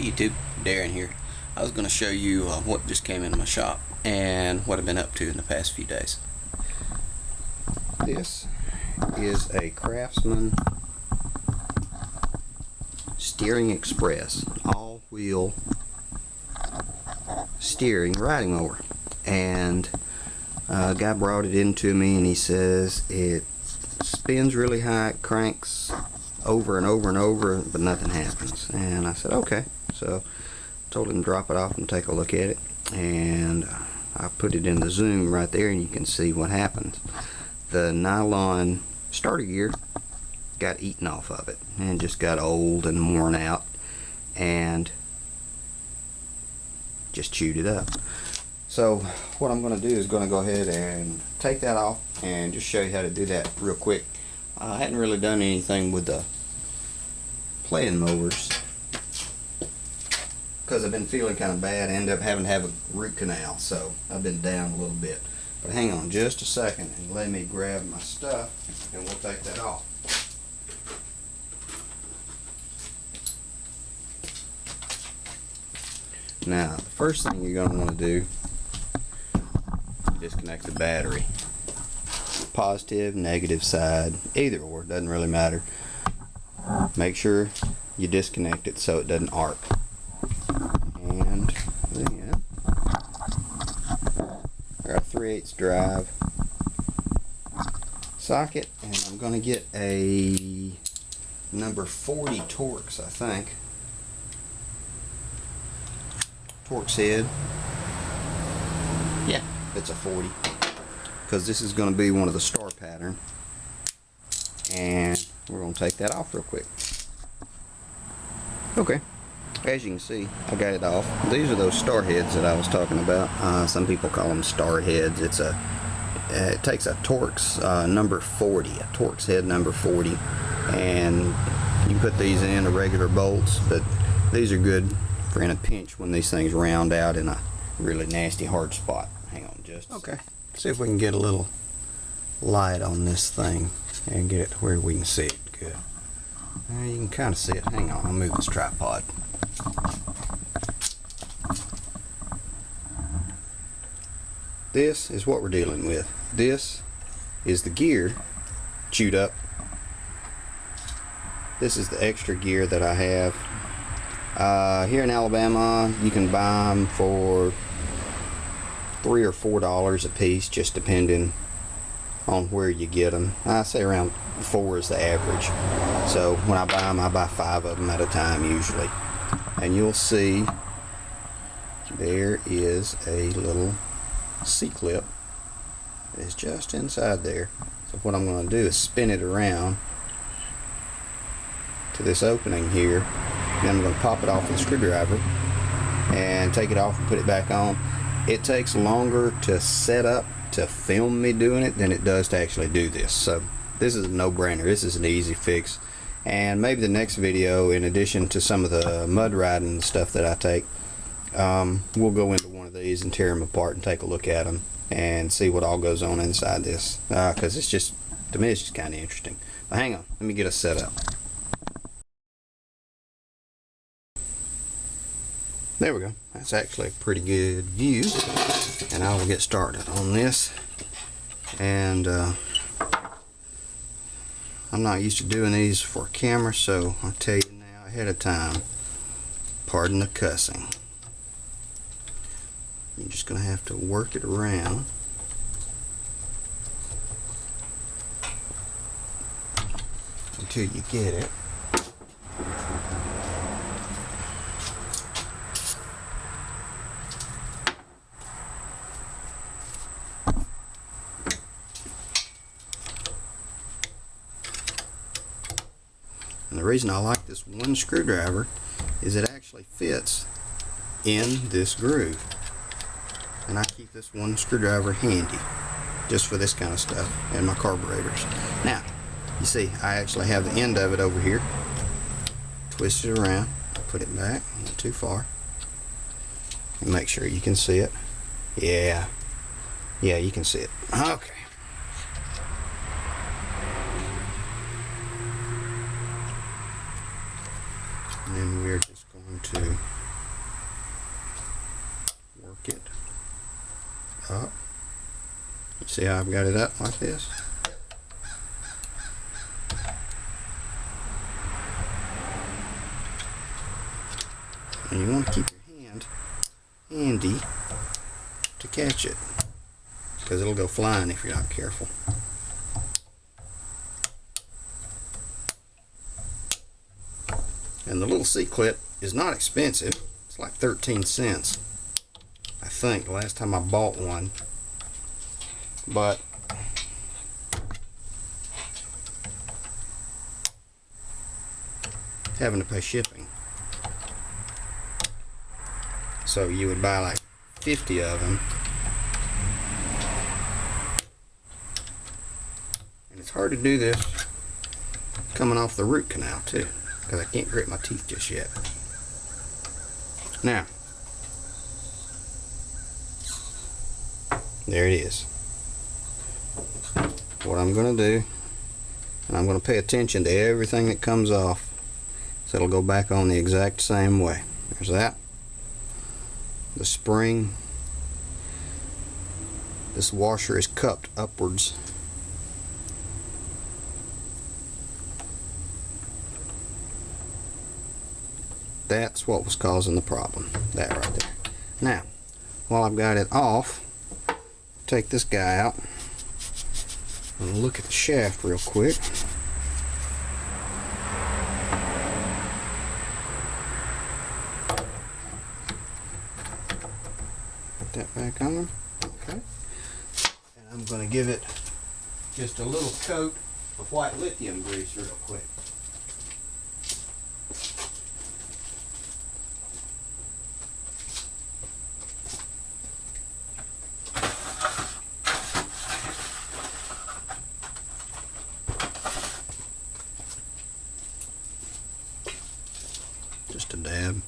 Hey YouTube, Darren here. I was going to show you what just came into my shop and what I've been up to in the past few days. This is a Craftsman Steering Express all-wheel steering riding mower, and a guy brought it into me and he says it spins really high, it cranks over and over and over, but nothing happens. And I said okay, so I told him to drop it off and take a look at it, and I put it in the zoom right there and you can see what happens. The nylon starter gear got eaten off of it and just got old and worn out and just chewed it up. So what I'm going to do is going to go ahead and take that off and just show you how to do that real quick. I hadn't really done anything with the playing mowers because I've been feeling kind of bad. I ended up having to have a root canal, so I've been down a little bit. But hang on just a second and let me grab my stuff and we'll take that off. Now the first thing you're going to want to do, disconnect the battery. Positive, negative side, either or, doesn't really matter. Make sure you disconnect it so it doesn't arc. And then I got a 3/8 drive socket, and I'm going to get a number 40 Torx, I think. Torx head. Yeah, it's a 40. Because this is going to be one of the star pattern, and we're going to take that off real quick. Okay, as you can see, I got it off. These are those star heads that I was talking about. Some people call them star heads. It takes a Torx number 40, a Torx head number 40, and you put these in, the regular bolts, but these are good for in a pinch when these things round out in a really nasty hard spot. Hang on just a second. See if we can get a little light on this thing and get it to where we can see it good. You can kind of see it. Hang on, I'll move this tripod. This is what we're dealing with. This is the gear chewed up. This is the extra gear that I have. Here in Alabama, you can buy them for $3 or $4 a piece, just depending on where you get them. I say around 4 is the average. So when I buy them, I buy 5 of them at a time usually. And you'll see there is a little C-clip. It's just inside there. So what I'm going to do is spin it around to this opening here. Then I'm going to pop it off with a screwdriver and take it off and put it back on. It takes longer to set up to film me doing it than it does to actually do this. So this is a no-brainer. This is an easy fix. And maybe the next video, in addition to some of the mud riding stuff that I take, we'll go into one of these and tear them apart and take a look at them and see what all goes on inside this. Because it's just, to me, it's just kind of interesting. But hang on, let me get us set up. There we go. That's actually a pretty good view, and I will get started on this. And I'm not used to doing these for camera, so I'll tell you now ahead of time, pardon the cussing. You're just gonna have to work it around until you get it. And the reason I like this one screwdriver is it actually fits in this groove. And I keep this one screwdriver handy just for this kind of stuff and my carburetors. Now, you see, I actually have the end of it over here. Twist it around, put it back, not too far. And make sure you can see it. Yeah, you can see it. Okay. And then we're just going to See how I've got it up like this? And you want to keep your hand handy to catch it, because it'll go flying if you're not careful. And the little C-clip is not expensive. It's like 13 cents, I think, the last time I bought one. But having to pay shipping. So you would buy like 50 of them. And it's hard to do this coming off the root canal too, because I can't grit my teeth just yet. Now, there it is. What I'm going to do, and I'm going to pay attention to everything that comes off, so it'll go back on the exact same way. There's that. The spring. This washer is cupped upwards. That's what was causing the problem. That right there. Now, while I've got it off, take this guy out and look at the shaft real quick. Put that back on. Okay. And I'm going to give it just a little coat of white lithium grease real quick. Just a dab.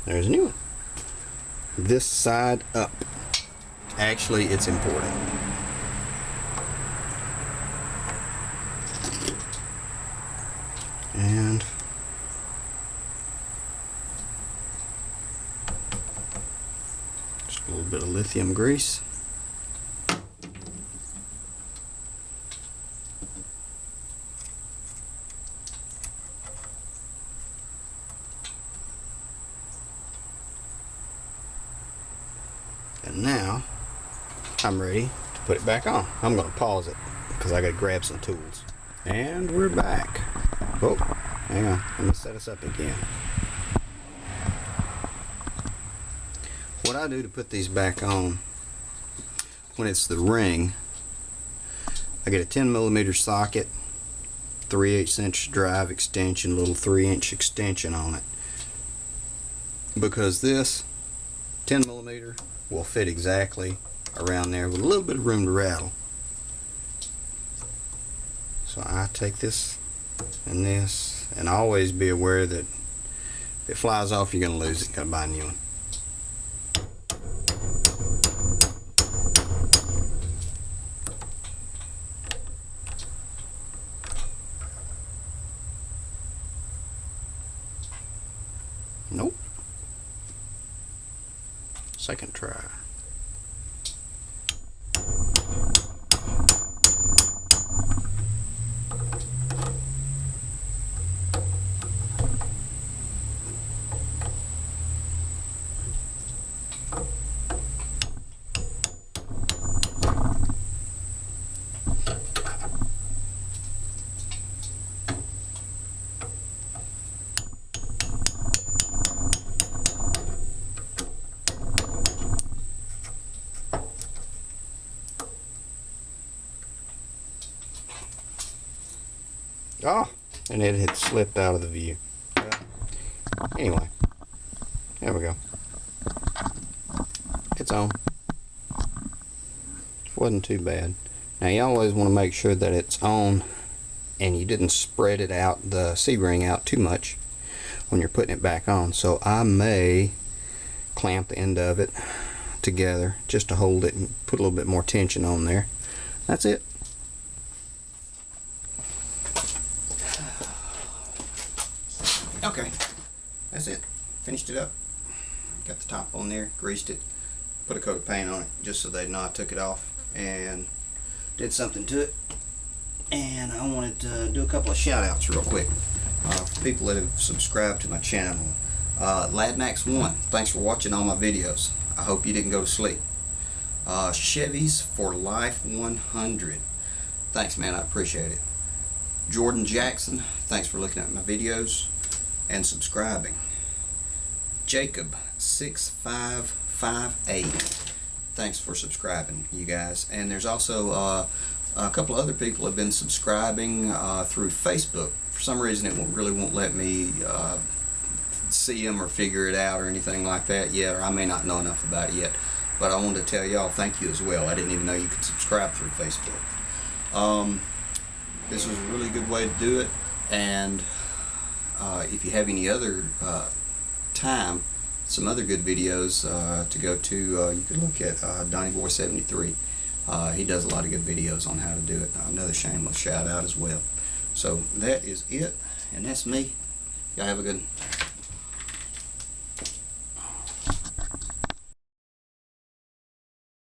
There's a new one. This side up. Actually, it's important. And just a little bit of lithium grease. And now I'm ready to put it back on. I'm going to pause it because I got to grab some tools. And we're back. Oh, hang on. Let me set us up again. What I do to put these back on, when it's the ring, I get a 10mm socket, 3/8" drive extension, little 3" extension on it. Because this 10mm will fit exactly around there with a little bit of room to rattle. So I take this, and always be aware that if it flies off, you're going to lose it. Got to buy a new one. Nope. Second try. Oh, and it had slipped out of the view. But anyway, there we go. It's on. Wasn't too bad. Now you always want to make sure that it's on and you didn't spread it out, the C-ring out too much when you're putting it back on. So I may clamp the end of it together just to hold it and put a little bit more tension on there. That's it. Okay, that's it. Finished it up. Got the top on there, greased it, put a coat of paint on it just so they'd know I took it off, and did something to it. And I wanted to do a couple of shout outs real quick for people that have subscribed to my channel. Ladmax1, thanks for watching all my videos. I hope you didn't go to sleep. Chevy's for Life 100, thanks man, I appreciate it. Jordan Jackson, thanks for looking at my videos and subscribing. Jacob 6558, thanks for subscribing, you guys. And there's also a couple other people have been subscribing through Facebook. For some reason it really won't let me see them or figure it out or anything like that yet, or I may not know enough about it yet, but I wanted to tell y'all thank you as well. I didn't even know you could subscribe through Facebook. This was a really good way to do it, and if you have any other time, some other good videos to go to, you can look at DonnieBoy73. He does a lot of good videos on how to do it. Another shameless shout out as well. So that is it, and that's me. Y'all have a good one.